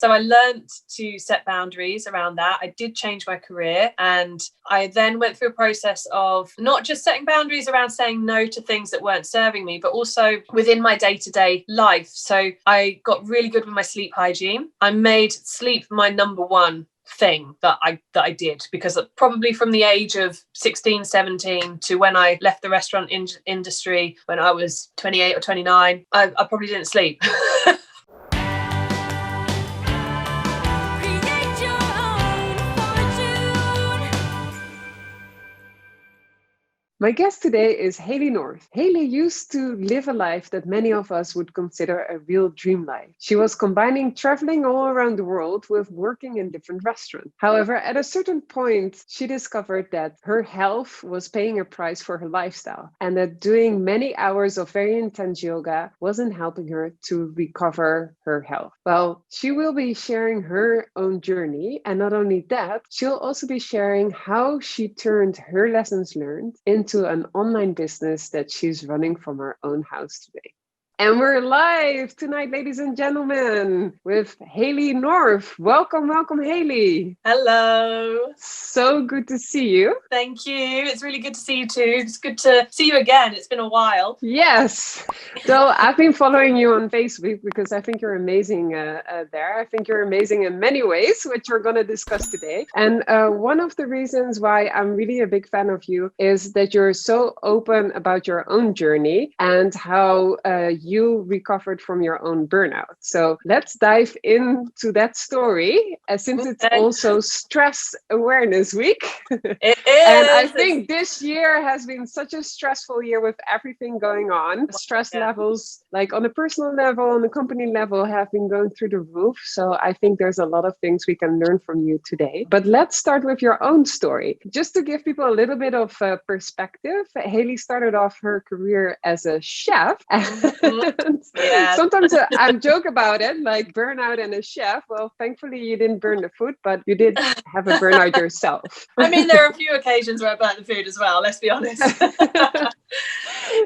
So I learned to set boundaries around that. I did change my career, and I then went through a process of not just setting boundaries around saying no to things that weren't serving me, but also within my day-to-day life. So I got really good with my sleep hygiene. I made sleep my number one thing that I did, because probably from the age of 16, 17 to when I left the restaurant industry when I was 28 or 29, I probably didn't sleep. My guest today is Hayley North. Hayley used to live a life that many of us would consider a real dream life. She was combining traveling all around the world with working in different restaurants. However, at a certain point, she discovered that her health was paying a price for her lifestyle, and that doing many hours of very intense yoga wasn't helping her to recover her health. Well, she will be sharing her own journey, and not only that, she'll also be sharing how she turned her lessons learned into an online business that she's running from her own house today. And we're live tonight, ladies and gentlemen, with Hayley North. Welcome, Hayley. Hello. So good to see you. Thank you. It's really good to see you too. It's good to see you again. It's been a while. Yes. So I've been following you on Facebook because I think you're amazing there. I think you're amazing in many ways, which we're going to discuss today. And one of the reasons why I'm really a big fan of you is that you're so open about your own journey and how you recovered from your own burnout. So let's dive into that story, since it's also Stress Awareness Week. It is. And I think this year has been such a stressful year with everything going on. Stress levels, like on a personal level, on a company level, have been going through the roof. So I think there's a lot of things we can learn from you today. But let's start with your own story. Just to give people a little bit of perspective, Hayley started off her career as a chef. Yes. Sometimes I joke about it, like burnout and a chef. Well, thankfully you didn't burn the food, but you did have a burnout yourself. I mean, there are a few occasions where I burnt the food as well, let's be honest.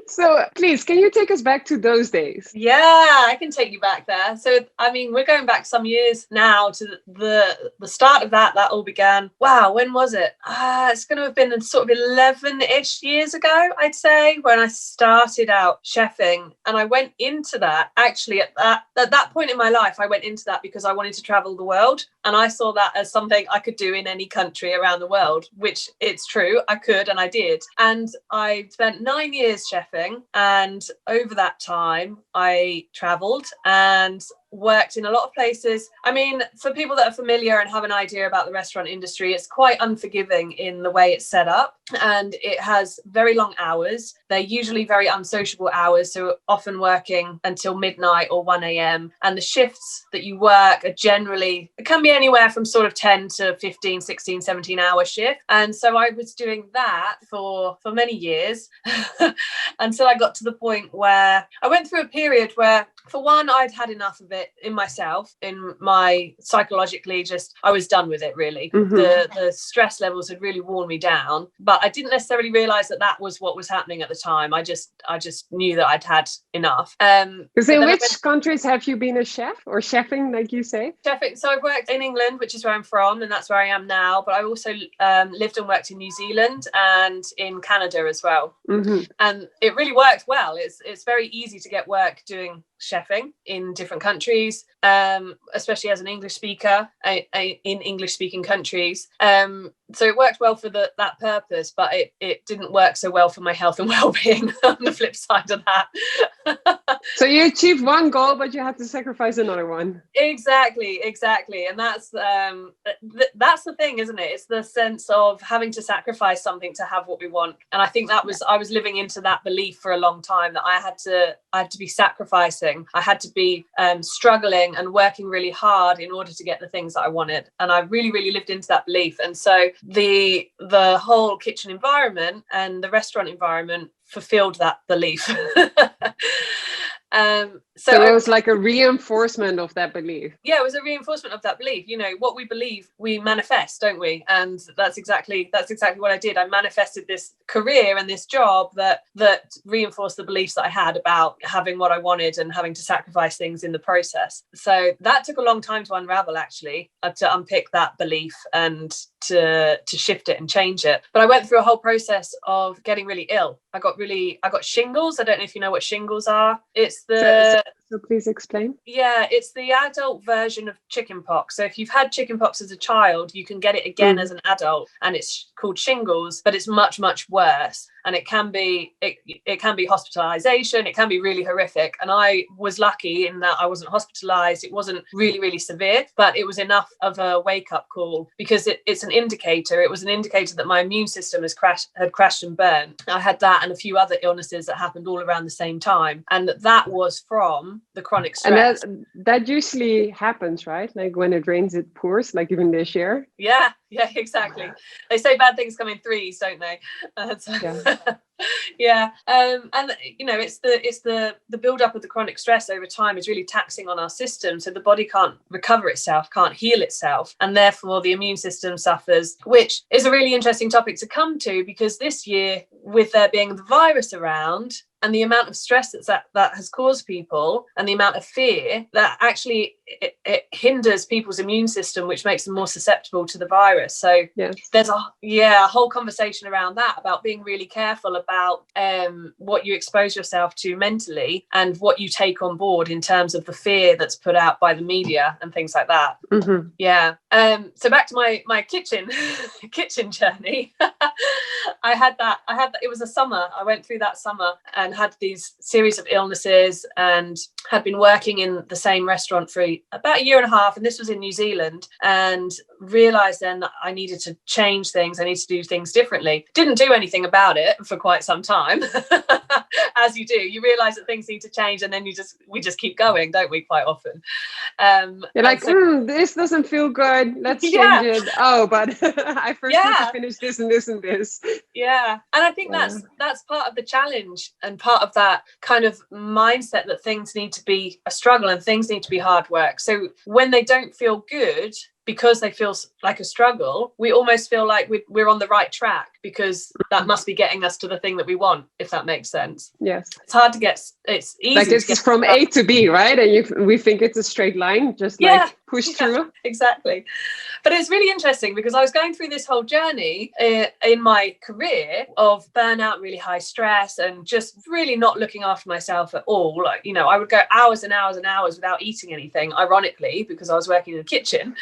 So please, can you take us back to those days? Yeah, I can take you back there. So, I mean, we're going back some years now to the start of that all began. Wow, when was it? It's going to have been sort of 11-ish years ago, I'd say, when I started out chefing. And I went into that, actually, at that point in my life, I went into that because I wanted to travel the world. And I saw that as something I could do in any country around the world, which it's true, I could and I did. And I spent 9 years chefing, and over that time I traveled and worked in a lot of places. I mean, for people that are familiar and have an idea about the restaurant industry, it's quite unforgiving in the way it's set up, and it has very long hours. They're usually very unsociable hours, so often working until midnight or 1 a.m. And the shifts that you work are generally, it can be anywhere from sort of 10 to 15, 16, 17 hour shift. And so I was doing that for many years until I got to the point where I went through a period where, for one, I'd had enough of it in myself, in my psychologically, just I was done with it, really. Mm-hmm. The stress levels had really worn me down, but I didn't necessarily realize that was what was happening at the time. I just knew that I'd had enough. Because in which countries have you been a chef or chefing, like you say? Chefing. So I've worked in England, which is where I'm from, and that's where I am now. But I also lived and worked in New Zealand and in Canada as well. Mm-hmm. And it really worked well. It's very easy to get work doing chefing in different countries, especially as an English speaker in English speaking countries. So it worked well for that purpose, but it didn't work so well for my health and well-being on the flip side of that. So you achieved one goal, but you had to sacrifice another one. Exactly. And that's the thing, isn't it? It's the sense of having to sacrifice something to have what we want. And I think I was living into that belief for a long time, that I had to be sacrificing. I had to be struggling and working really hard in order to get the things that I wanted. And I really, really lived into that belief. And so the whole kitchen environment and the restaurant environment fulfilled that belief. So it was like a reinforcement of that belief. Yeah, it was a reinforcement of that belief. You know, what we believe, we manifest, don't we? And that's exactly what I did. I manifested this career and this job that reinforced the beliefs that I had about having what I wanted and having to sacrifice things in the process. So that took a long time to unravel, actually, to unpick that belief and to shift it and change it. But I went through a whole process of getting really ill. I got shingles. I don't know if you know what shingles are. It's so please explain. Yeah, it's the adult version of chickenpox. So if you've had chickenpox as a child, you can get it again as an adult, and it's called shingles, but it's much, much worse. And it can be hospitalization. It can be really horrific. And I was lucky in that I wasn't hospitalized. It wasn't really, really severe, but it was enough of a wake-up call, because it's an indicator. It was an indicator that my immune system had crashed and burned. I had that and a few other illnesses that happened all around the same time. And that was from the chronic stress. And that usually happens, right? Like when it rains, it pours, like even this year. Yeah, exactly. They say bad things come in threes, don't they? Yeah. And you know, it's the build-up of the chronic stress over time is really taxing on our system. So the body can't recover itself, can't heal itself, and therefore the immune system suffers, which is a really interesting topic to come to, because this year, with there being the virus around, and the amount of stress that has caused people, and the amount of fear, that actually it hinders people's immune system, which makes them more susceptible to the virus. So there's a whole conversation around that, about being really careful about what you expose yourself to mentally and what you take on board in terms of the fear that's put out by the media and things like that. Mm-hmm. Yeah. So back to my kitchen journey. I had that. It was a summer. I went through that summer and had these series of illnesses, and had been working in the same restaurant for about a year and a half. And this was in New Zealand, and realized then that I needed to change things. I need to do things differently. Didn't do anything about it for quite some time. As you do, you realize that things need to change, and then we just keep going, don't we, quite often? You're like, this doesn't feel good, let's change it. Oh, but I first need to finish this and this and this. Yeah. And I think that's part of the challenge, and part of that kind of mindset that things need to be a struggle and things need to be hard work. So when they don't feel good, because they feel like a struggle, we almost feel like we're on the right track, because that must be getting us to the thing that we want, if that makes sense. Yes. It's hard to get, it's easy. Like it's from A to B, right? And we think it's a straight line, just like push through. Exactly. But it's really interesting, because I was going through this whole journey in my career of burnout, really high stress, and just really not looking after myself at all. Like, you know, I would go hours and hours and hours without eating anything, ironically, because I was working in the kitchen.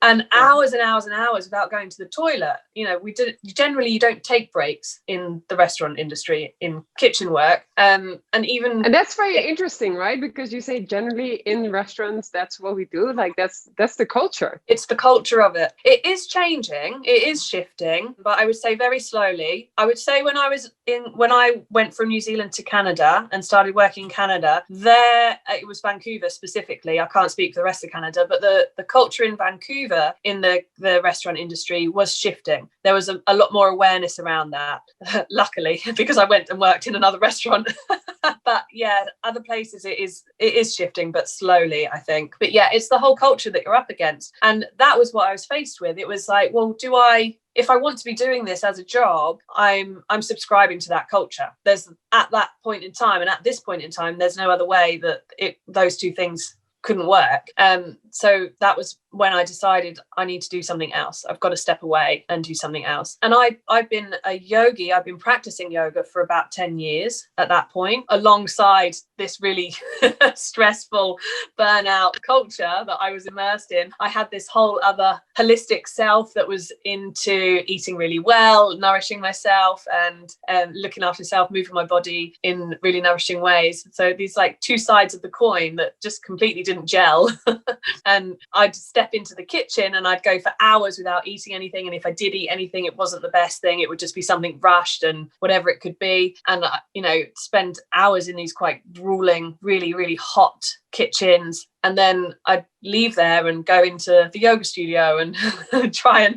And hours and hours and hours without going to the toilet. You know, you don't take breaks in the restaurant industry, in kitchen work, and that's very interesting, right? Because you say generally in restaurants, that's what we do. Like that's the culture. It's the culture of it. It is changing. It is shifting, but I would say very slowly. I would say when I went from New Zealand to Canada and started working in Canada, it was Vancouver specifically. I can't speak for the rest of Canada, but the culture in Vancouver in the restaurant industry was shifting. There was a lot more awareness around that, luckily, because I went and worked in another restaurant. But yeah, other places it is shifting, but slowly, I think. But yeah, it's the whole culture that you're up against. And that was what I was faced with. It was like, well, if I want to be doing this as a job, I'm subscribing to that culture. There's at that point in time, and at this point in time, there's no other way that those two things couldn't work. So that was when I decided I need to do something else. I've got to step away and do something else. And I've been a yogi. I've been practicing yoga for about 10 years at that point, alongside this really stressful burnout culture that I was immersed in. I had this whole other holistic self that was into eating really well, nourishing myself, and looking after myself, moving my body in really nourishing ways. So these like two sides of the coin that just completely didn't gel. And I'd step into the kitchen and I'd go for hours without eating anything. And if I did eat anything, it wasn't the best thing. It would just be something rushed and whatever it could be. And, spend hours in these quite grueling, really, really hot kitchens, and then I'd leave there and go into the yoga studio and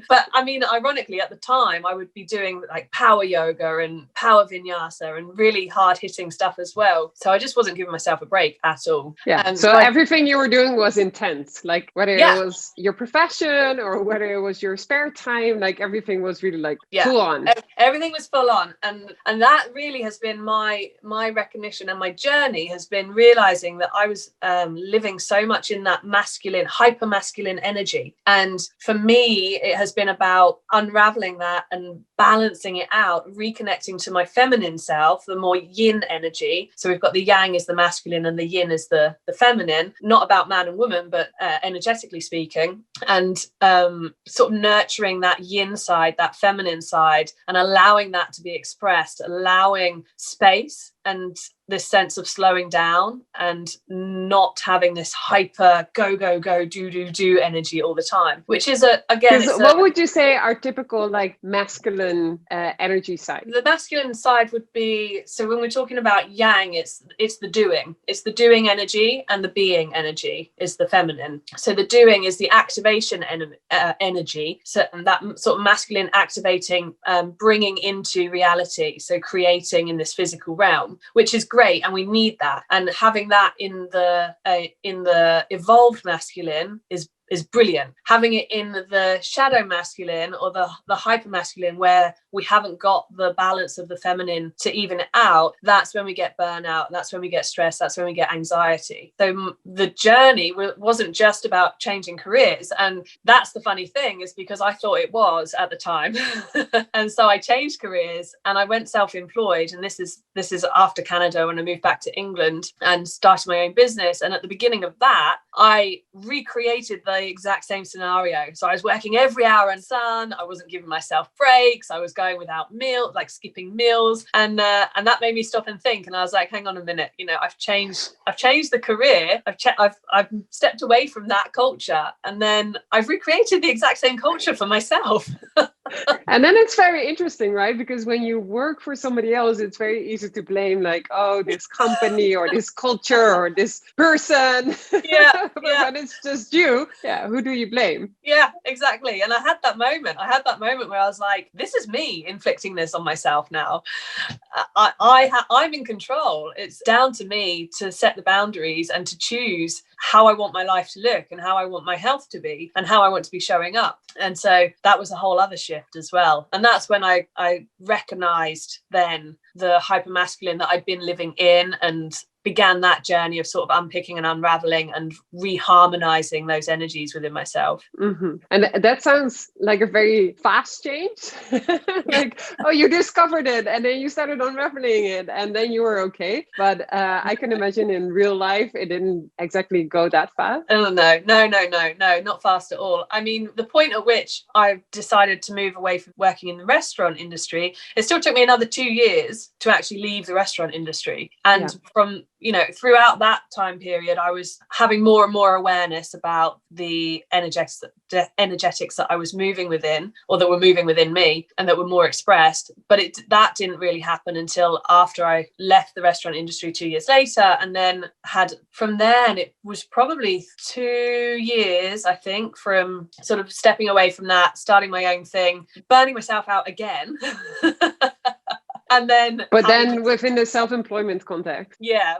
but I mean, ironically, at the time I would be doing like power yoga and power vinyasa and really hard hitting stuff as well. So I just wasn't giving myself a break at all. So everything you were doing was intense, like whether it was your profession or whether it was your spare time, like everything was really like full on. Everything was full on. And that really has been my recognition, and my journey has been realizing that I was living so much in that masculine, hyper masculine energy. And for me, it has been about unraveling that and balancing it out, reconnecting to my feminine self, the more yin energy. So we've got the yang is the masculine and the yin is the feminine, not about man and woman, but energetically speaking, and sort of nurturing that yin side, that feminine side, and allowing that to be expressed, allowing space and this sense of slowing down and not having this hyper go do energy all the time, which is what would you say are typical like masculine energy side? The masculine side would be, so when we're talking about yang, it's the doing energy, and the being energy is the feminine. So the doing is the activation energy, so that sort of masculine activating, bringing into reality, so creating in this physical realm, which is great, and we need that. And having that in the evolved masculine is brilliant. Having it in the shadow masculine or the hyper masculine, where we haven't got the balance of the feminine to even it out, that's when we get burnout, that's when we get stress, that's when we get anxiety. So the journey wasn't just about changing careers, and that's the funny thing, is because I thought it was at the time. And so I changed careers and I went self-employed, and this is after Canada, when I moved back to England and started my own business. And at the beginning of that, I recreated the exact same scenario. So I was working every hour in the sun, I wasn't giving myself breaks, I was going without meal, like skipping meals, and that made me stop and think. And I was like, hang on a minute, I've changed the career, I've stepped away from that culture, and then I've recreated the exact same culture for myself. And then it's very interesting, right? Because when you work for somebody else, it's very easy to blame, like, oh, this company or this culture or this person. But when it's just you, who do you blame? Yeah, exactly. And I had that moment where I was like, this is me inflicting this on myself now. I'm in control. It's down to me to set the boundaries and to choose how I want my life to look and how I want my health to be and how I want to be showing up. And so that was a whole other shift as well. And that's when I recognized then the hypermasculine that I'd been living in, and began that journey of sort of unpicking and unraveling and reharmonizing those energies within myself. Mm-hmm. And that sounds like a very fast change. Like, oh, you discovered it and then you started unraveling it and then you were okay. But I can imagine in real life, it didn't exactly go that fast. Oh, no, not fast at all. I mean, the point at which I decided to move away from working in the restaurant industry, it still took me another 2 years to actually leave the restaurant industry. And from throughout that time period, I was having more and more awareness about the energetics that I was moving within, or that were moving within me, and that were more expressed. But that didn't really happen until after I left the restaurant industry 2 years later, and then from there, and it was probably 2 years, I think, from sort of stepping away from that, starting my own thing, burning myself out again. And then, but then within the self-employment context. Yeah,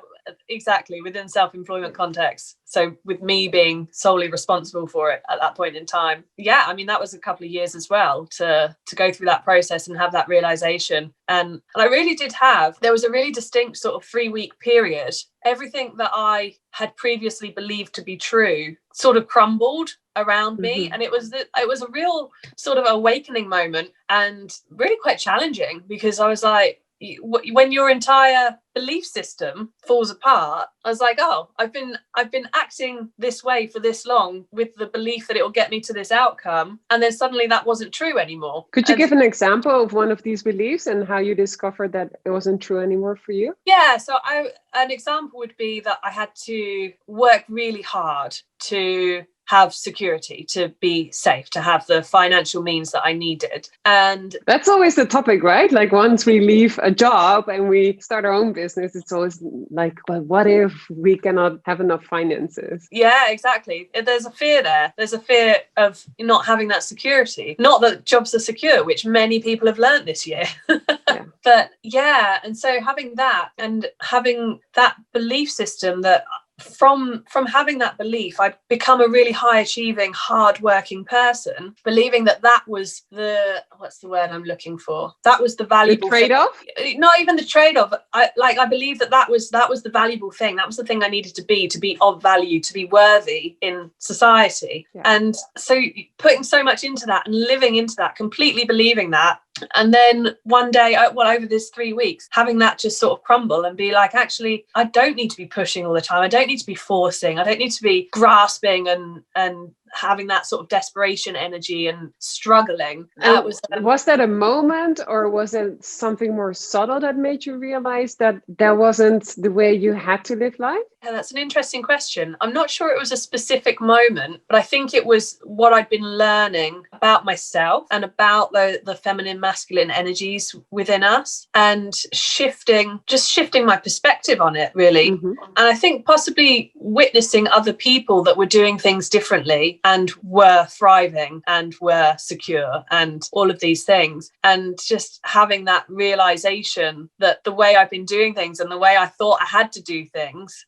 exactly, within self-employment context. So with me being solely responsible for it at that point in time. Yeah, I mean, that was a couple of years as well to go through that process and have that realization. And I really did there was a really distinct sort of 3-week period. Everything that I had previously believed to be true sort of crumbled around me. And it was a real sort of awakening moment, and really quite challenging, because I was like, when your entire belief system falls apart, I was like, oh, I've been acting this way for this long with the belief that it will get me to this outcome, and then suddenly that wasn't true anymore. Could you give an example of one of these beliefs and how you discovered that it wasn't true anymore for you? Yeah, so an example would be that I had to work really hard to have security, to be safe, to have the financial means that I needed. And that's always the topic, right? Like once we leave a job and we start our own business, it's always like, but what if we cannot have enough finances? Yeah, exactly. There's a fear there. There's a fear of not having that security. Not that jobs are secure, which many people have learned this year. Yeah. But yeah, and so having that and having that belief system that from having that belief, I'd become a really high achieving, hard-working person, believing that was the, what's the word I'm looking for? That was the valuable the trade-off? thing. Not even the trade-off. I believe that was the valuable thing. That was the thing I needed to be of value, to be worthy in society. Yeah. And so putting so much into that and living into that, completely believing that. And then one day, over this 3 weeks, having that just sort of crumble and be like, actually, I don't need to be pushing all the time. I don't need to be forcing. I don't need to be grasping and having that sort of desperation energy and struggling. Was that a moment, or was it something more subtle that made you realize that wasn't the way you had to live life? Yeah, that's an interesting question. I'm not sure it was a specific moment, but I think it was what I'd been learning about myself and about the feminine, masculine energies within us, and shifting my perspective on it, really. Mm-hmm. And I think possibly witnessing other people that were doing things differently and were thriving and were secure and all of these things, and just having that realization that the way I've been doing things and the way I thought I had to do things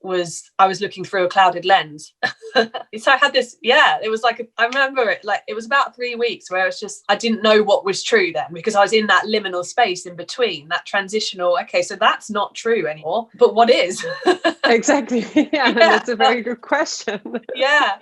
I was looking through a clouded lens. So I had this, it was like, I remember it, like it was about 3 weeks where I didn't know what was true then, because I was in that liminal space in between, that transitional, okay, so that's not true anymore, but what is? Exactly. Yeah, that's a very good question. Yeah.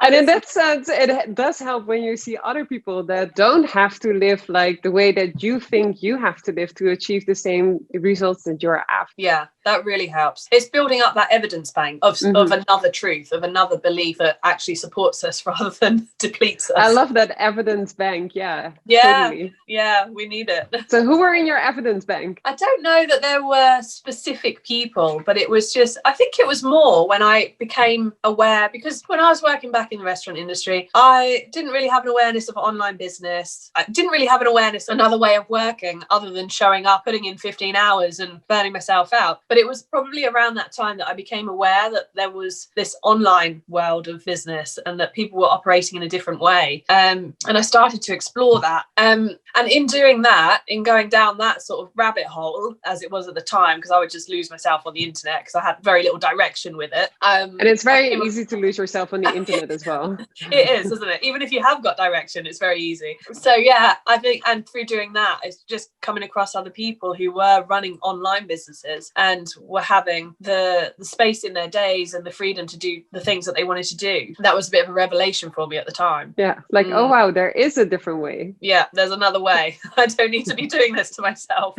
And in that sense, it does help when you see other people that don't have to live like the way that you think you have to live to achieve the same results that you're after. Yeah, that really helps. It's building up that evidence bank of another truth, of another belief that actually supports us rather than depletes us. I love that evidence bank. Yeah, totally. Yeah, we need it. So who were in your evidence bank? I don't know that there were specific people, but it was just, I think it was more when I became aware, because when I was working back in the restaurant industry, I didn't really have an awareness of online business. I didn't really have an awareness of another way of working other than showing up, putting in 15 hours and burning myself out. But it was probably around that time that I became aware that there was this online world of business and that people were operating in a different way. And I started to explore that. And in doing that, in going down that sort of rabbit hole, as it was at the time, because I would just lose myself on the internet because I had very little direction with it. And it's very easy to lose yourself on the internet as well. It is, isn't it? Even if you have got direction, it's very easy. So yeah, I think, and through doing that, it's just coming across other people who were running online businesses and were having the space in their days and the freedom to do the things that they wanted to do. That was a bit of a revelation for me at the time. Yeah, like, oh wow, there is a different way. Yeah, there's another way. I don't need to be doing this to myself.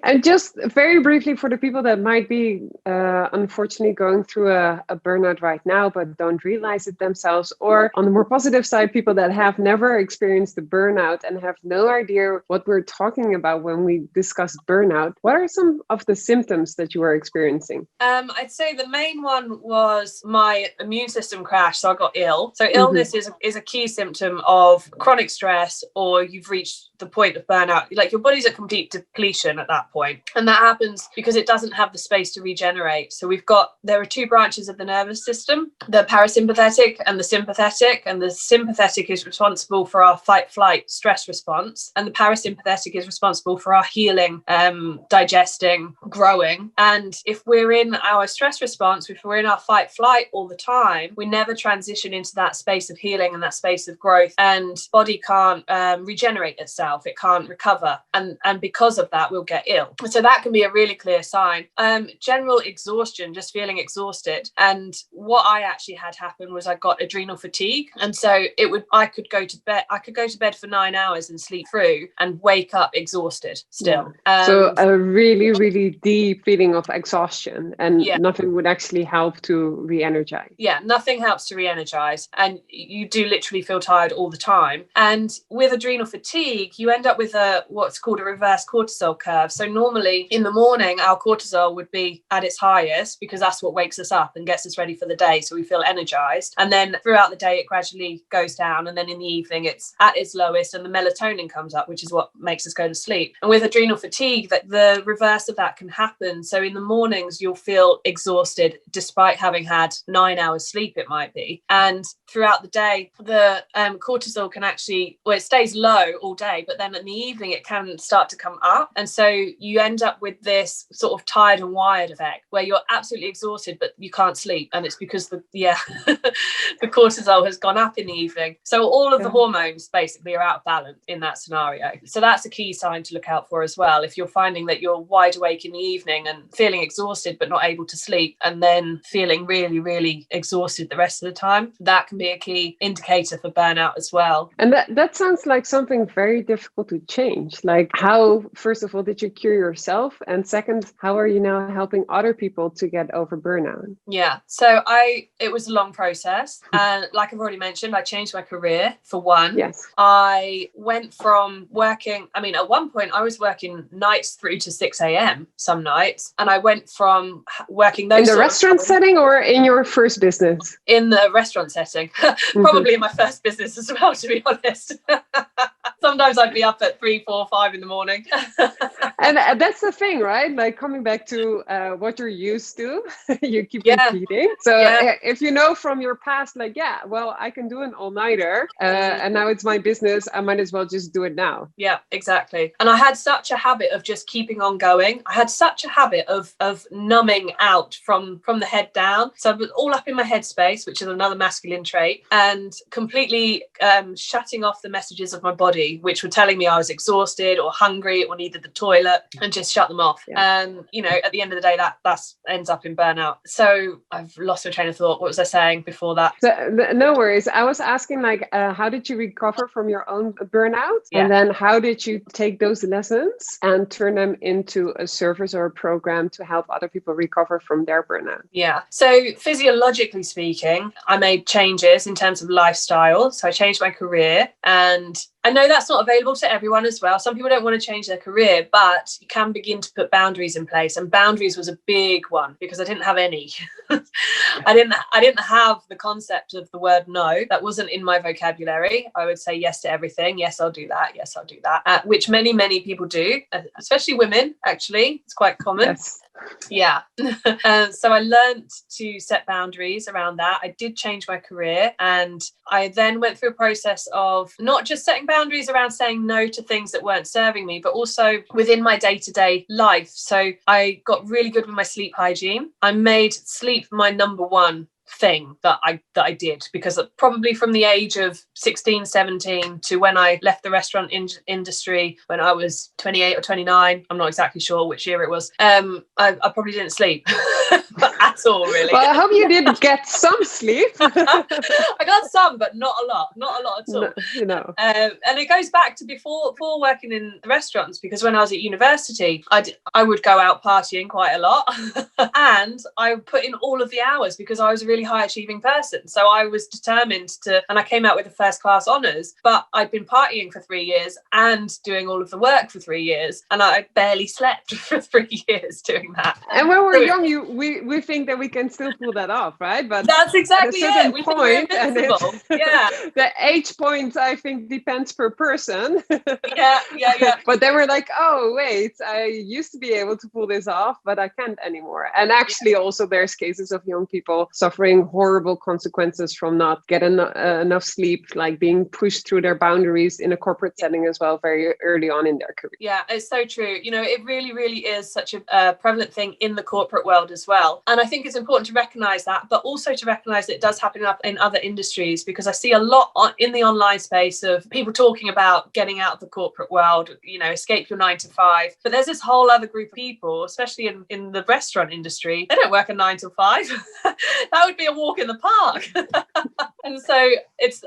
And just very briefly, for the people that might be unfortunately going through a burnout right now, but don't realize it themselves, or on the more positive side, people that have never experienced the burnout and have no idea what we're talking about when we discuss burnout, what are some of the symptoms that you were experiencing? I'd say the main one was my immune system crash. So I got ill. So illness is a key symptom of chronic stress, or you've reached the point of burnout. Like your body's at complete depletion at that point. And that happens because it doesn't have the space to regenerate. So there are two branches of the nervous system, the parasympathetic and the sympathetic. And the sympathetic is responsible for our fight, flight, stress response. And the parasympathetic is responsible for our healing, digesting, growing. And if we're in our stress response, if we're in our fight, flight all the time, we never transition into that space of healing and that space of growth. And body can't regenerate itself. It can't recover. And because of that, we'll get ill. So that can be a really clear sign. General exhaustion, just feeling exhausted. And what I actually had happen was I got adrenal fatigue. And so I could go to bed for 9 hours and sleep through and wake up exhausted still. So a really, really deep feeling of exhaustion, and nothing would actually help to re-energize. Yeah, nothing helps to re-energize. And you do literally feel tired all the time. And with adrenal fatigue, you end up with what's called a reverse cortisol curve. So normally in the morning, our cortisol would be at its highest because that's what wakes us up and gets us ready for the day. So we feel energized. And then throughout the day, it gradually goes down. And then in the evening, it's at its lowest and the melatonin comes up, which is what makes us go to sleep. And with adrenal fatigue, that the reverse of that can happen. So in the mornings, you'll feel exhausted despite having had 9 hours sleep, it might be. And throughout the day, the cortisol can actually, well, it stays low all day, but then in the evening, it can start to come up. And so you end up with this sort of tired and wired effect where you're absolutely exhausted, but you can't sleep. And it's because the cortisol has gone up in the evening. So all of the hormones basically are out of balance in that scenario. So that's a key sign to look out for as well. If you're finding that you're wide awake in the evening and feeling exhausted, but not able to sleep, and then feeling really, really exhausted the rest of the time, that can be a key indicator for burnout as well. And that sounds like something very difficult to change. Like, how, first of all, did you cure yourself? And second, how are you now helping other people to get over burnout? Yeah, so it was a long process. And like I've already mentioned, I changed my career for one. Yes. I went from working, at one point I was working nights through to 6 a.m. some nights. And I went from working those in the restaurant setting or in your first business? In the restaurant setting, probably in my first business as well, to be honest. Sometimes I'd be up at 3, 4, 5 in the morning. And that's the thing, right? Like, coming back to what you're used to, you keep repeating. So if you know from your past, like, I can do an all-nighter and now it's my business, I might as well just do it now. Yeah, exactly. And I had such a habit of just keeping on going. I had such a habit of numbing out from the head down. So I was all up in my headspace, which is another masculine trait, and completely shutting off the messages of my body, which were telling me I was exhausted or hungry or needed the toilet, and just shut them off. And at the end of the day, that ends up in burnout. So I've lost my train of thought. What was I saying before that? So, no worries. I was asking, like, how did you recover from your own burnout? And then how did you take those lessons and turn them into a service or a program to help other people recover from their burnout? Yeah. So physiologically speaking, I made changes in terms of lifestyle. So I changed my career, and I know that's not available to everyone as well. Some people don't want to change their career, but you can begin to put boundaries in place. And boundaries was a big one because I didn't have any. I didn't have the concept of the word no. That wasn't in my vocabulary. I would say yes to everything. Yes, I'll do that. Yes, I'll do that. Which many, many people do, especially women, actually. It's quite common. Yes. Yeah. So I learned to set boundaries around that. I did change my career, and I then went through a process of not just setting boundaries around saying no to things that weren't serving me, but also within my day-to-day life. So I got really good with my sleep hygiene. I made sleep my number one thing that I did, because probably from the age of 16, 17 to when I left the restaurant industry when I was 28 or 29, I'm not exactly sure which year it was, I probably didn't sleep at all, really. Well, I hope you did get some sleep. I got some, but not a lot at all. No. And it goes back to before working in the restaurants, because when I was at university, I would go out partying quite a lot and I put in all of the hours because I was a really high achieving person. So I was determined to, and I came out with a first class honours, but I'd been partying for 3 years and doing all of the work for 3 years, and I barely slept for 3 years doing that. And when we're young, we think that we can still pull that off, right? But that's exactly at a certain it. We point, think we're invincible. The age point, I think, depends per person. Yeah. But then we're like, oh wait, I used to be able to pull this off, but I can't anymore. And actually, also there's cases of young people suffering horrible consequences from not getting enough sleep, like being pushed through their boundaries in a corporate setting as well, very early on in their career. Yeah, it's so true. It really, really is such a prevalent thing in the corporate world as well. And I think it's important to recognize that, but also to recognize that it does happen up in other industries, because I see a lot in the online space of people talking about getting out of the corporate world, escape your 9 to 5. But there's this whole other group of people, especially in the restaurant industry, they don't work a 9 to 5. That would be a walk in the park. And so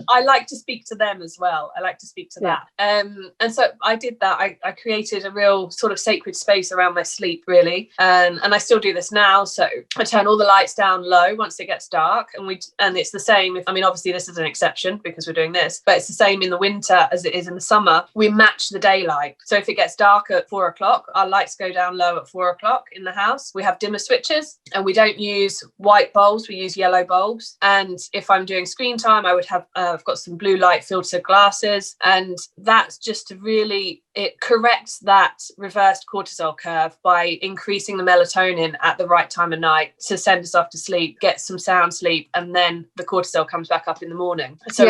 I like to speak to them as well. I like to speak to that. And so I did that. I created a real sort of sacred space around my sleep, really. And I still do this now. So I turn all the lights down low once it gets dark, and it's the same. I mean, obviously this is an exception because we're doing this, but it's the same in the winter as it is in the summer. We match the daylight. So if it gets dark at 4 o'clock, our lights go down low at 4 o'clock in the house. We have dimmer switches, and we don't use white bulbs. We use yellow bulbs. And if I'm doing screen time, I would have I've got some blue light filter glasses, and that's just to really, it corrects that reversed cortisol curve by increasing the melatonin at the right time of night to send us off to sleep, get some sound sleep, and then the cortisol comes back up in the morning. So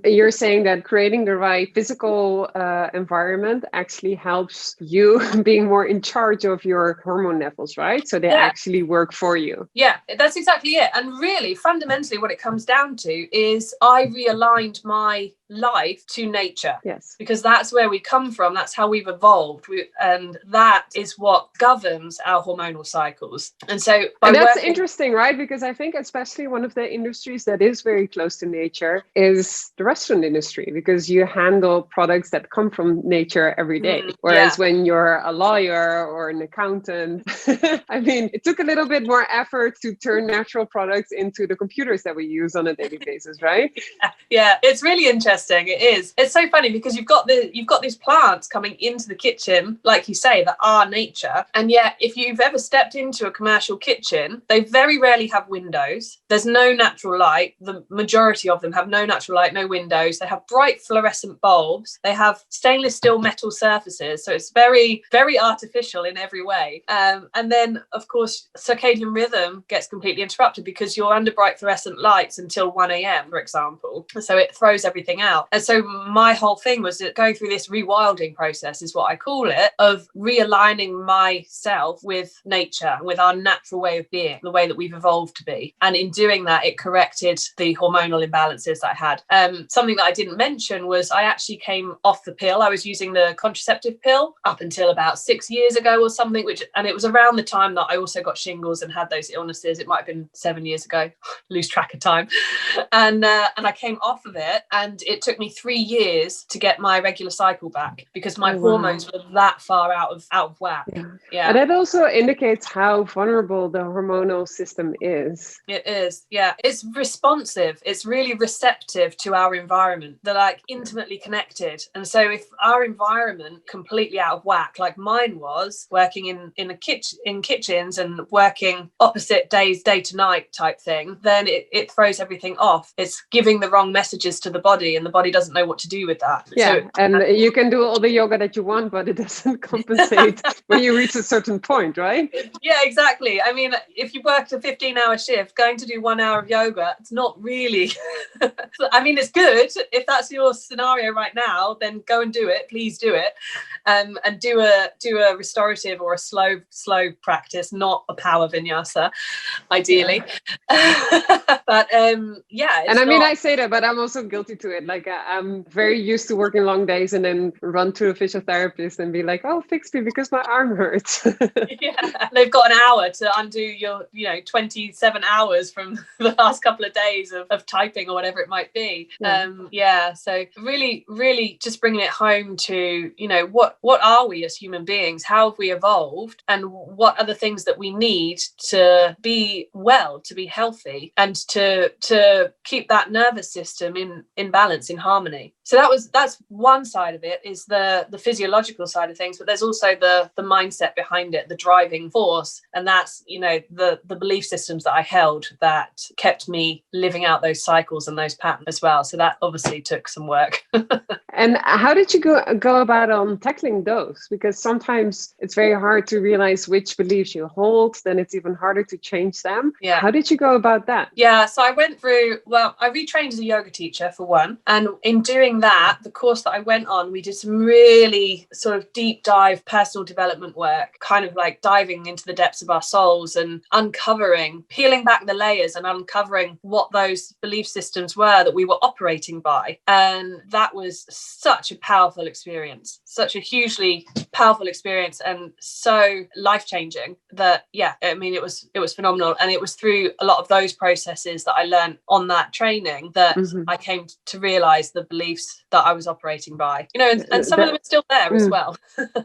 you're saying that creating the right physical environment actually helps you being more in charge of your hormone levels, right? So they actually work for you. Yeah, that's exactly it. And really, fundamentally, what it comes down to is I realigned my life to nature. Yes. Because that's where we come from. That's how we've evolved. And that is what governs our hormonal cycles. And so that's interesting, right? Because I think especially one of the industries that is very close to nature is the restaurant industry, because you handle products that come from nature every day. Whereas when you're a lawyer or an accountant, I mean, it took a little bit more effort to turn natural products into the computers that we use on a daily basis, right? Yeah, it's really interesting. It is. It's so funny because you've got these plants coming into the kitchen, like you say, that are nature. And yet, if you've ever stepped into a commercial kitchen, they very rarely have windows. There's no natural light. The majority of them have no natural light, no windows. They have bright fluorescent bulbs. They have stainless steel metal surfaces. So it's very, very artificial in every way. And then, of course, circadian rhythm gets completely interrupted because you're under bright fluorescent lights until 1 a.m., for example. So it throws everything out. And so my whole thing was going through this rewilding process, is what I call it, of realigning myself with nature, with our natural way of being, the way that we've evolved to be. And in doing that, it corrected the hormonal imbalances that I had. Something that I didn't mention was I actually came off the pill. I was using the contraceptive pill up until about 6 years ago or something, and it was around the time that I also got shingles and had those illnesses. It might have been 7 years ago, lose track of time. And I came off of it, and it took me 3 years to get my regular cycle back because my hormones were that far out of whack. Yeah. And that also indicates how vulnerable the hormonal system is. It is. Yeah. It's responsive. It's really receptive to our environment. They're like intimately connected. And so if our environment completely out of whack, like mine was, working in kitchens and working opposite days, day to night type thing, then it throws everything off. It's giving the wrong messages to the body, and the body doesn't know what to do with that. Yeah, so, and you can do all the yoga that you want, but it doesn't compensate when you reach a certain point, right? Yeah, exactly. I mean, if you worked a 15-hour shift, going to do 1 hour of yoga, it's not really, I mean, it's good. If that's your scenario right now, then go and do it. Please do it. And do a restorative or a slow practice, not a power vinyasa, ideally. But yeah. And I mean, I say that, but I'm also guilty to it. Like I'm very used to working long days and then run to a physiotherapist and be like, oh, fix me because my arm hurts. Yeah, they've got an hour to undo your 27 hours from the last couple of days of typing or whatever it might be. So really just bringing it home to what are we as human beings, how have we evolved, and what are the things that we need to be well, to be healthy, and to keep that nervous system in balance, in harmony. So that's one side of it, is the physiological side of things, but there's also the mindset behind it, the driving force, and that's the belief systems that I held that kept me living out those cycles and those patterns as well. So that obviously took some work. And how did you go about on tackling those? Because sometimes it's very hard to realize which beliefs you hold, then it's even harder to change them. Yeah. How did you go about that? Yeah, so I retrained as a yoga teacher for one. And in doing that, the course that I went on, we did some really sort of deep dive personal development work, kind of like diving into the depths of our souls and peeling back the layers and uncovering what those belief systems were that we were operating by. And that was such a powerful experience, such a hugely powerful experience and so life-changing that, yeah, I mean, it was phenomenal. And it was through a lot of those processes that I learned on that training that I came to realize the beliefs that I was operating by, and some of them are still there as well.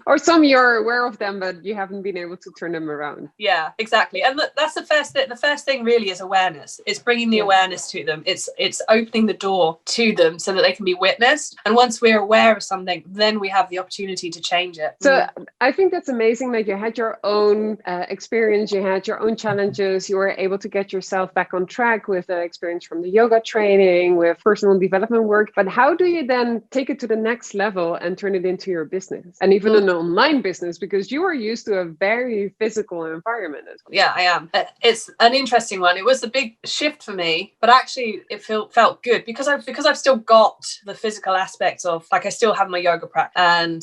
Or some you're aware of them, but you haven't been able to turn them around. Yeah, exactly. And that's the first thing. The first thing really is awareness. It's bringing the awareness to them. It's opening the door to them so that they can be witnessed. And once we're aware of something, then we have the opportunity to change it. So I think that's amazing that you had your own experience, you had your own challenges, you were able to get yourself back on track with the experience from the yoga training, with personal development work. But how do you then take it to the next level and turn it into your business, and even an online business, because you are used to a very physical environment as well? Yeah, I am. It's an interesting one. It was a big shift for me, but actually it felt good because I've still got the physical aspects of, like, I still have my yoga practice and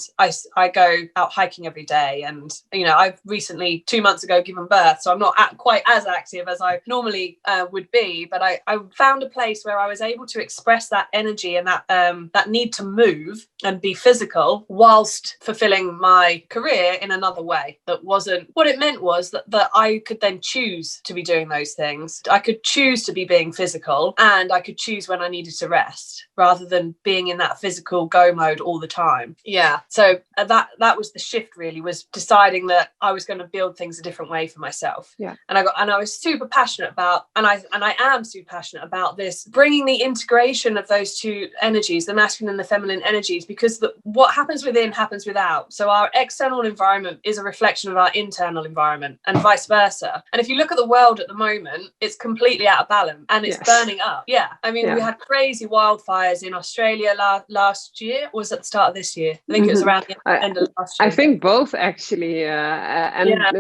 I go out hiking every day, and I've recently 2 months ago given birth, so I'm not quite as active as I normally would be, but I found a place where I was able to express that energy and that need to move and be physical whilst fulfilling my career in another way. That wasn't what it meant, was that I could then choose to be doing those things. I could choose to be being physical, and I could choose when I needed to rest rather than being in that physical go mode all the time. Yeah. So that was the shift, really, was deciding that I was going to build things a different way for myself. Yeah. And I was super passionate about, and I am super passionate about this, bringing the integration of those two energies, the masculine and the feminine energies, because what happens within happens without. So our external environment is a reflection of our internal environment, and vice versa. And if you look at the world at the moment, it's completely out of balance and it's burning up. Yeah. I mean, we had crazy wildfires in Australia last year, or was it the start of this year? I think it was around the end of last year. I think both, actually.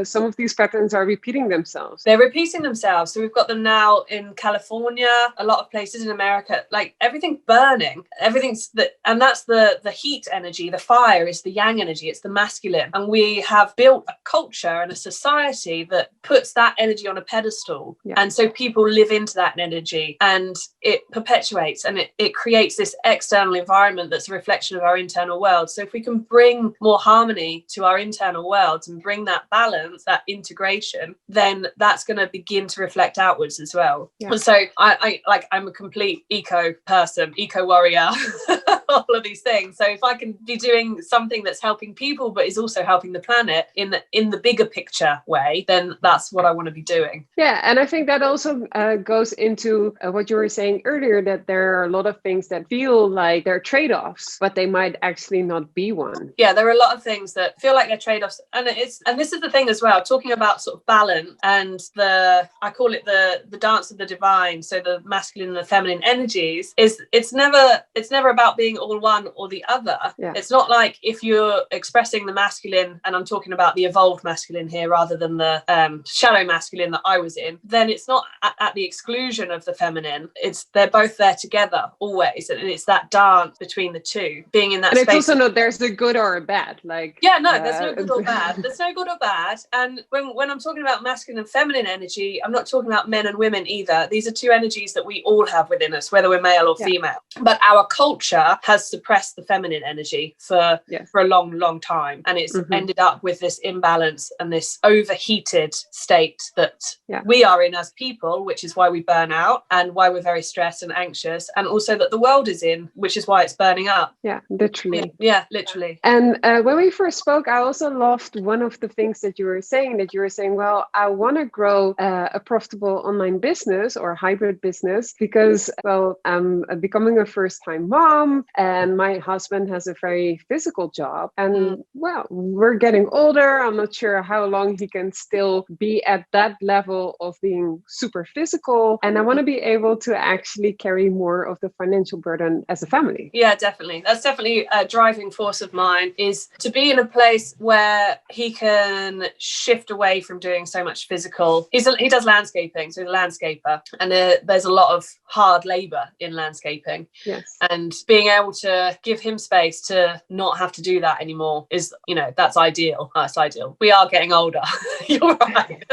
Some of these patterns are repeating themselves. They're repeating themselves. So we've got them now in California, a lot of places in America, like everything's burning. And that's the heat energy. The fire is the yang energy. It's the masculine. And we have built a culture and a society that puts that energy on a pedestal. Yeah. And so people live into that energy, and it perpetuates, and it creates this external environment that's a reflection of our internal world. So if we can bring more harmony to our internal worlds and bring that balance, that integration, then that's going to begin to reflect outwards as well. Yeah. And so I'm a complete eco person, eco warrior, all of these things. So if I can be doing something that's helping people but is also helping the planet in the bigger picture way, then that's what I want to be doing. Yeah, and I think that also goes into what you were saying earlier, that there are a lot of things that feel like they're trade-offs, but they might actually not be one. Yeah, there are a lot of things that feel like they're trade-offs, and this is the thing as well, talking about sort of balance, and I call it the dance of the divine. So the masculine and the feminine energies it's never about being all one or the other. Yeah. It's not like if you're expressing the masculine, and I'm talking about the evolved masculine here rather than the shallow masculine that I was in, then it's not at the exclusion of the feminine. They're both there together always, and it's that dance between the two, being in that and space. It's also not there's a good or a bad. There's no good or bad. There's no good or bad. And when I'm talking about masculine and feminine energy, I'm not talking about men and women either. These are two energies that we all have within us, whether we're male or female. But our culture has suppressed the feminine energy for a long time, and it's ended up with this imbalance and this overheated state that we are in as people, which is why we burn out and why we're very stressed and anxious, and also that the world is in, which is why it's burning up. Yeah, literally. Yeah, literally. And when we first spoke, I also loved one of the things that you were saying, well, I want to grow a profitable online business or hybrid business because, well, I'm becoming a first-time mom, and my husband has a very physical job, and well, we're getting older. I'm not sure how long he can still be at that level of being super physical, and I want to be able to actually carry more of the financial burden as a family. Yeah, definitely. That's definitely a driving force of mine, is to be in a place where he can shift away from doing so much physical. He does landscaping, so he's a landscaper, and there's a lot of hard labor in landscaping. Yes. And being able to give him space to not have to do that anymore is, that's ideal. That's ideal. We are getting older. You're right.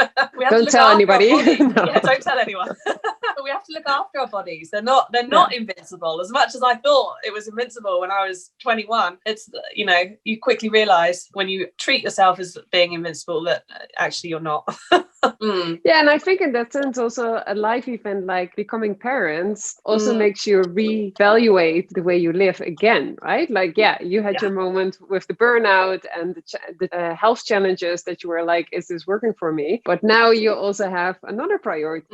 Don't tell anybody. No. Yeah, don't tell anyone. We have to look after our bodies. They're not invincible. As much as I thought it was invincible when I was 21, it's, you quickly realize when you treat yourself as being invincible that actually you're not. Yeah, and I think in that sense also a life event like becoming parents also makes you reevaluate the way you live again, right? Like, you had your moment with the burnout and the health challenges that you were like, is this working for me? But now you also have another priority.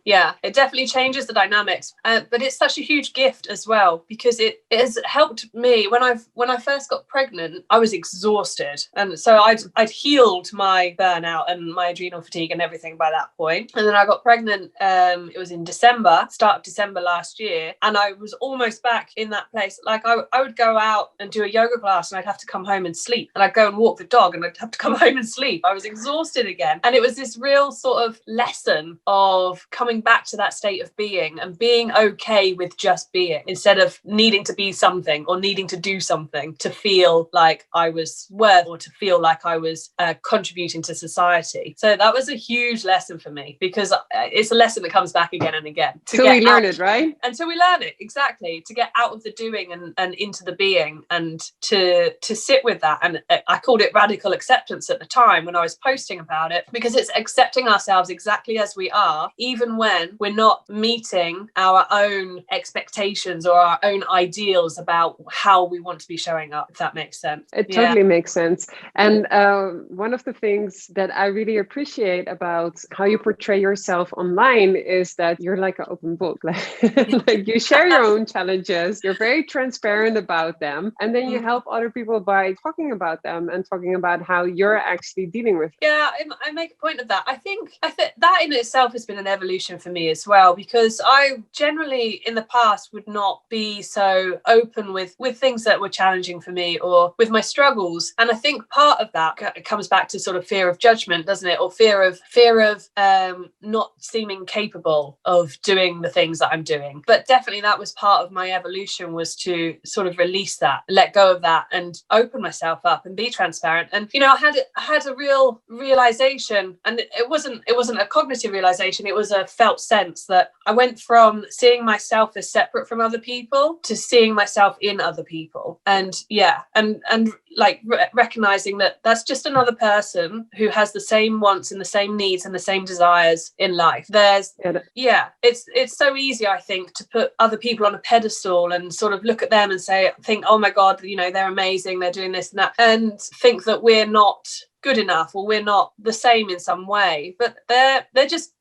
Yeah, it definitely changes the dynamics, but it's such a huge gift as well, because it has helped me. When I first got pregnant, I was exhausted, and so I'd healed my burnout and my adrenal fatigue and everything by that point. And then I got pregnant. It was in start of December last year, and I was almost back in that place. Like I would go out and do a yoga class, and I'd have to come home and sleep, and I'd go and walk the dog, and I'd have to come home and sleep. I was exhausted again, and it was this real sort of lesson of coming back to that state of being and being okay with just being, instead of needing to be something or needing to do something to feel like I was worth, or to feel like I was contributing to society. So that was a huge lesson for me, because it's a lesson that comes back again and again. So we learn it, right? Until we learn it, exactly. To get out of the doing and into the being, and to sit with that. And I called it radical acceptance at the time when I was posting about it, because it's accepting ourselves exactly as we are, even when we're not meeting our own expectations or our own ideals about how we want to be showing up, if that makes sense. It totally makes sense. And one of the things that I really appreciate about how you portray yourself online is that you're like an open book. Like you share your own challenges, you're very transparent about them, and then you help other people by talking about them and talking about how you're actually dealing with it. Yeah, I make a point of that. I think that in itself has been an evolution for me as well, because I generally in the past would not be so open with things that were challenging for me or with my struggles. And I think part of that comes back to sort of fear of judgment, doesn't it? Or fear of not seeming capable of doing the things that I'm doing. But definitely that was part of my evolution, was to sort of release that, let go of that, and open myself up and be transparent. And I had a real realization, and it wasn't a cognitive realization, it was a felt sense, that I went from seeing myself as separate from other people to seeing myself in other people. And like recognizing that that's just another person who has the same wants and the same needs and the same desires in life. It's so easy, I think, to put other people on a pedestal and sort of look at them and think, oh my God, they're amazing, they're doing this and that, and think that we're not good enough or we're not the same in some way. But they're just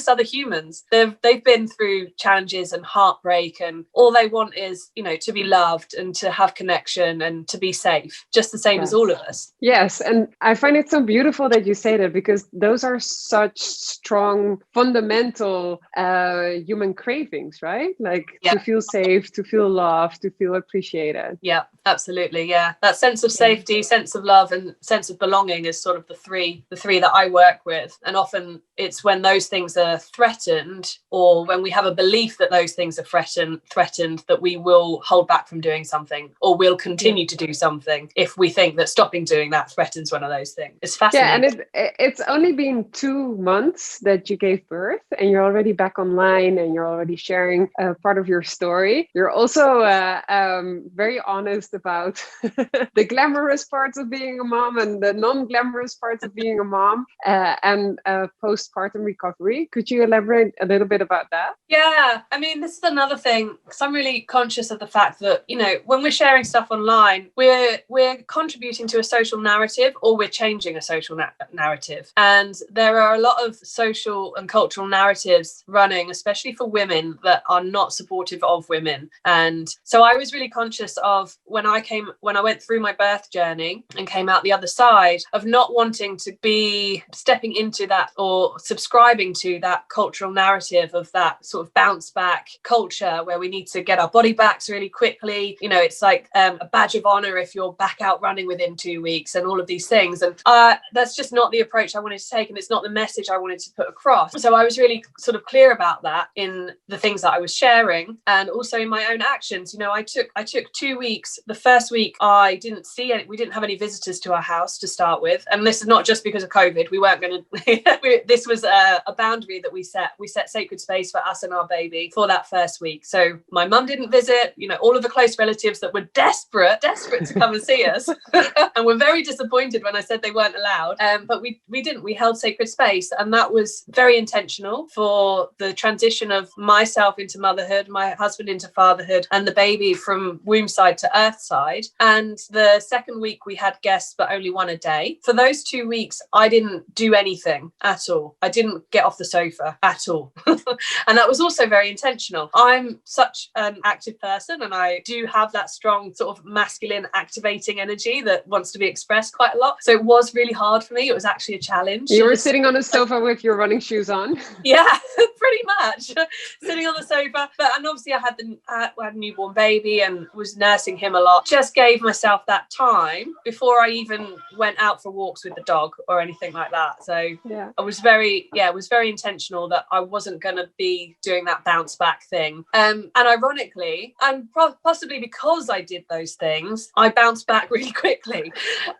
other humans. They've been through challenges and heartbreak, and all they want is to be loved and to have connection and to be safe, just the same as all of us. Yes, and I find it so beautiful that you say that, because those are such strong fundamental human cravings, right? Like to feel safe, to feel loved, to feel appreciated. Yeah, absolutely. Yeah, that sense of safety, sense of love, and sense of belonging is sort of the three that I work with. And often it's when those things are threatened, or when we have a belief that those things are threatened, that we will hold back from doing something, or we'll continue to do something if we think that stopping doing that threatens one of those things. It's fascinating. Yeah, and it's only been 2 months that you gave birth, and you're already back online, and you're already sharing part of your story. You're also very honest about the glamorous parts of being a mom and the non-glamorous parts of being a mom, and postpartum recovery. Could you elaborate a little bit about that? Yeah, I mean, this is another thing, because I'm really conscious of the fact that, when we're sharing stuff online, we're contributing to a social narrative, or we're changing a social narrative. And there are a lot of social and cultural narratives running, especially for women, that are not supportive of women. And so I was really conscious of when I went through my birth journey and came out the other side, of not wanting to be stepping into that or subscribing to that cultural narrative of that sort of bounce back culture where we need to get our body backs really quickly. It's like a badge of honor if you're back out running within 2 weeks and all of these things. And that's just not the approach I wanted to take, and it's not the message I wanted to put across. So I was really sort of clear about that in the things that I was sharing, and also in my own actions. You know, I took 2 weeks. The first week we didn't have any visitors to our house to start with, and this is not just because of COVID. We weren't going to. This was a boundary that we set. We set sacred space for us and our baby for that first week. So my mum didn't visit. You know, all of the close relatives that were desperate to come and see us, and were very disappointed when I said they weren't allowed. But we didn't. We held sacred space, and that was very intentional for the transition of myself into motherhood, my husband into fatherhood, and the baby from womb side to earth side. And the second week we had guests, but only one a day. For those 2 weeks, I didn't do anything at all. I didn't get off the sofa at all. And that was also very intentional. I'm such an active person, and I do have that strong sort of masculine activating energy that wants to be expressed quite a lot. So it was really hard for me. It was actually a challenge. You were sitting on a sofa with your running shoes on. Yeah, pretty much sitting on the sofa. And obviously I had a newborn baby and was nursing him a lot. Just gave myself that time before I even went out for walks with the dog or anything like that. So yeah, I was very intentional that I wasn't going to be doing that bounce back thing. And ironically, and possibly because I did those things, I bounced back really quickly.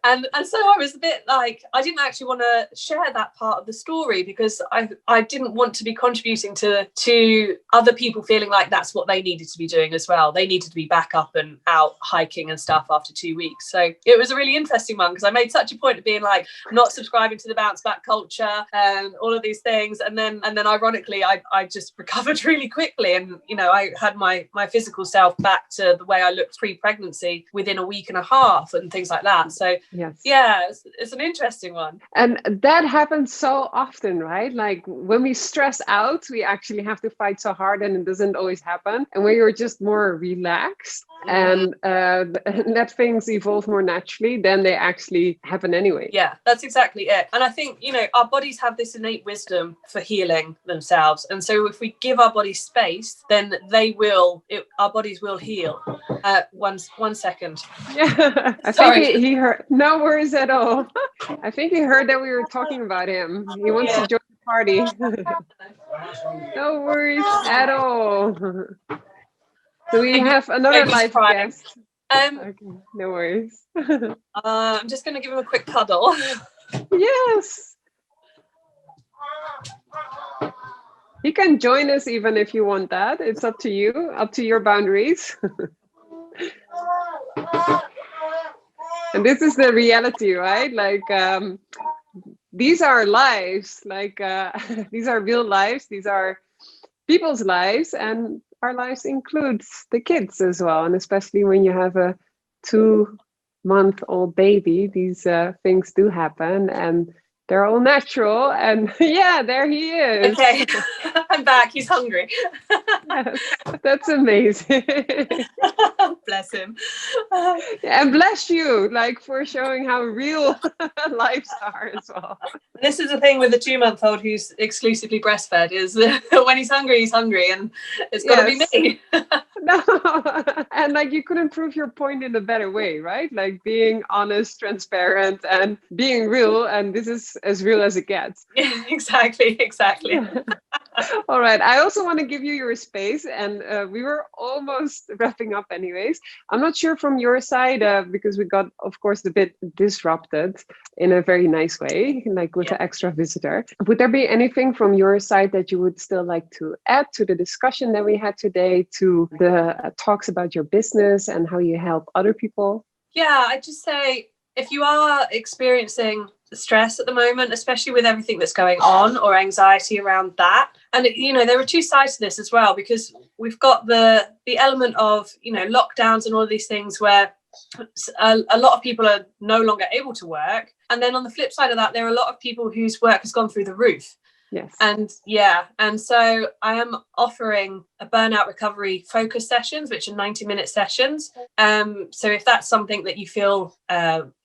And so I was a bit like, I didn't actually want to share that part of the story because I didn't want to be contributing to other people feeling like that's what they needed to be doing as well. They needed to be back up and out hiking and stuff after 2 weeks. So it was a really interesting one because I made such a point of being like not subscribing to the bounce back culture and all of these things. And then ironically, I just recovered really quickly. And, you know, I had my physical self back to the way I looked pre-pregnancy within a week and a half and things like that. So yes. Yeah, it's an interesting one. And that happens so often, right? Like when we stress out, we actually have to fight so hard and it doesn't always happen. And when you're just more relaxed and let things evolve more naturally, then they actually happen anyway. Yeah, that's exactly it. And I think, you know, our bodies have this innate wisdom for healing themselves. And so if we give our bodies space, then our bodies will heal. One second. Yeah, I think he heard, no worries at all. I think he heard that we were talking about him. He wants to join the party. No worries at all. So we have another live guest. Okay, no worries. I'm just going to give him a quick cuddle. Yes. You can join us even if you want that. It's up to you, up to your boundaries. And this is the reality, right? Like these are lives, like these are real lives. These are people's lives, and our lives includes the kids as well. And especially when you have a 2-month-old baby, these things do happen, and they're all natural. And yeah, there he is. Okay, I'm back. He's hungry. Yes, that's amazing. Bless him. And bless you, like, for showing how real lives are as well. This is the thing with the 2-month-old who's exclusively breastfed is when he's hungry, and it's got to be me. No, and like you couldn't prove your point in a better way, right? Like being honest, transparent, and being real, and this is as real as it gets. Yeah, exactly. All right. I also want to give you your space, and we were almost wrapping up anyways. I'm not sure from your side, because we got, of course, a bit disrupted in a very nice way, like with the extra visitor. Would there be anything from your side that you would still like to add to the discussion that we had today, to the talks about your business and how you help other people? Yeah, I'd just say, if you are experiencing stress at the moment, especially with everything that's going on, or anxiety around that, and you know, there are two sides to this as well, because we've got the element of, you know, lockdowns and all of these things where a lot of people are no longer able to work, and then on the flip side of that, there are a lot of people whose work has gone through the roof. Yes. And so I am offering a burnout recovery focus sessions, which are 90-minute sessions. So if that's something that you feel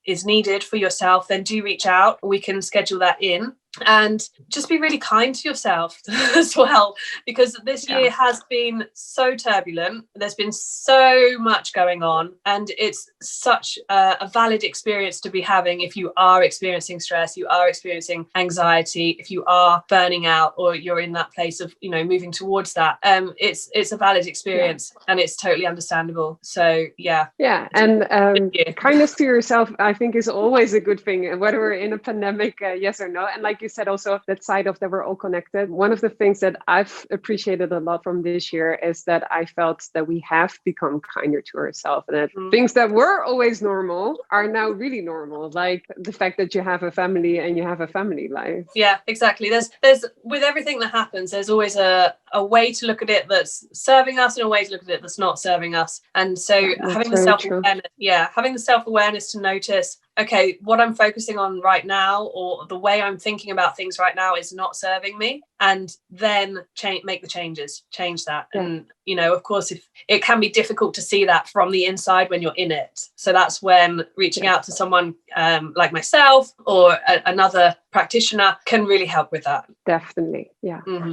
is needed for yourself, then do reach out. We can schedule that in. And just be really kind to yourself as well, because this year has been so turbulent. There's been so much going on, and it's such a valid experience to be having if you are experiencing stress, you are experiencing anxiety, if you are burning out, or you're in that place of, moving towards that. It's a valid experience, and it's totally understandable. So and kindness to yourself, I think, is always a good thing, whether we're in a pandemic, yes or no. And like you said, also that side of that we're all connected. One of the things that I've appreciated a lot from this year is that I felt that we have become kinder to ourselves, and that things that were always normal are now really normal, like the fact that you have a family and you have a family life. Yeah, exactly. There's with everything that happens, there's always a way to look at it that's serving us and a way to look at it that's not serving us. And so having the self-awareness to notice, okay, what I'm focusing on right now, or the way I'm thinking about things right now, is not serving me, and then make the change that. And of course, if it can be difficult to see that from the inside when you're in it, so that's when reaching out to someone like myself or another practitioner can really help with that. Definitely.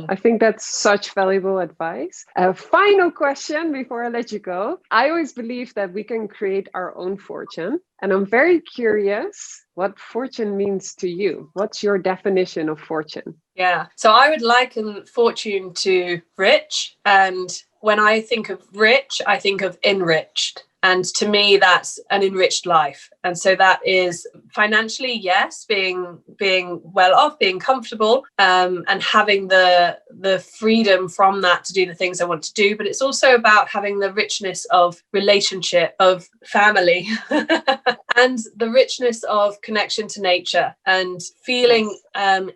I think that's such valuable advice. A final question before I let you go. I always believe that we can create our own fortune, and I'm very curious what fortune means to you. What's your definition of fortune? Yeah, so I would liken fortune to rich, and when I think of rich, I think of enriched. And to me, that's an enriched life. And so that is financially, yes, being well off, being comfortable, and having the freedom from that to do the things I want to do. But it's also about having the richness of relationship, of family, and the richness of connection to nature, and feeling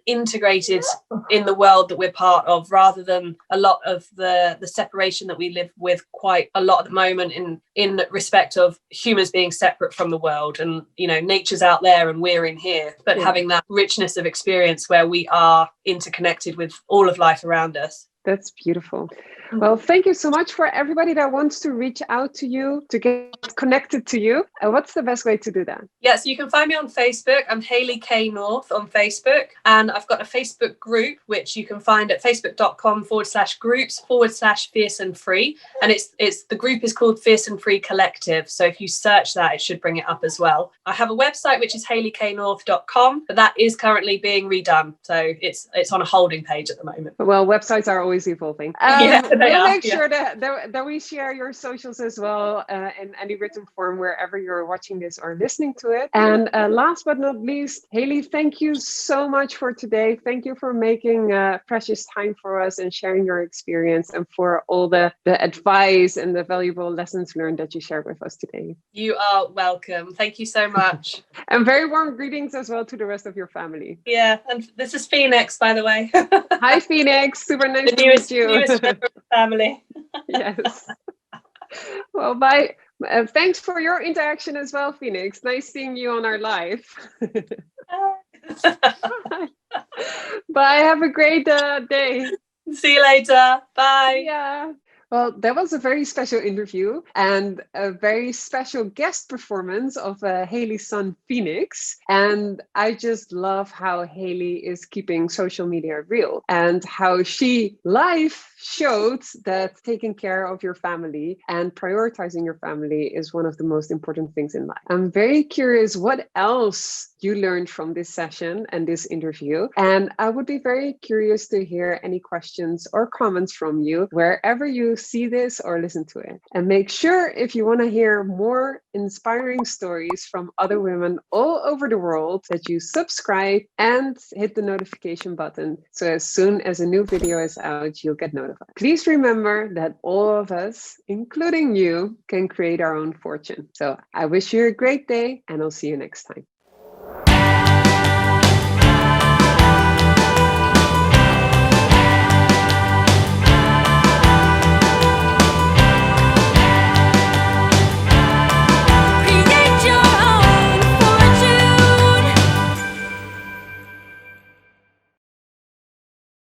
integrated in the world that we're part of, rather than a lot of the separation that we live with quite a lot at the moment in respect of humans being separate from the world. And nature's out there and we're in here, but having that richness of experience where we are interconnected with all of life around us. That's beautiful. Well, thank you so much. For everybody that wants to reach out to you, to get connected to you, what's the best way to do that? So you can find me on Facebook. I'm Hayley K North on Facebook. And I've got a Facebook group, which you can find at facebook.com/groups/Fierce and Free. And the group is called Fierce and Free Collective. So if you search that, it should bring it up as well. I have a website, which is hayleyknorth.com, but that is currently being redone. So it's on a holding page at the moment. Well, websites are always evolving. We'll make sure that we share your socials as well in any written form wherever you're watching this or listening to it. And last but not least, Hayley, thank you so much for today. Thank you for making precious time for us and sharing your experience, and for all the advice and the valuable lessons learned that you shared with us today. You are welcome. Thank you so much. And very warm greetings as well to the rest of your family. Yeah, and this is Phoenix, by the way. Hi, Phoenix. Super nice to meet you. Newest member of the family. Yes. Well, bye. Thanks for your interaction as well, Phoenix. Nice seeing you on our live. Bye. Have a great day. See you later. Bye. Yeah. Well, that was a very special interview and a very special guest performance of Hayley's son, Phoenix. And I just love how Hayley is keeping social media real, and how she live showed that taking care of your family and prioritizing your family is one of the most important things in life. I'm very curious what else you learned from this session and this interview. And I would be very curious to hear any questions or comments from you wherever you see this or listen to it. And make sure, if you want to hear more inspiring stories from other women all over the world, that you subscribe and hit the notification button, so as soon as a new video is out, you'll get notified. Please remember that all of us, including you, can create our own fortune. So I wish you a great day, and I'll see you next time.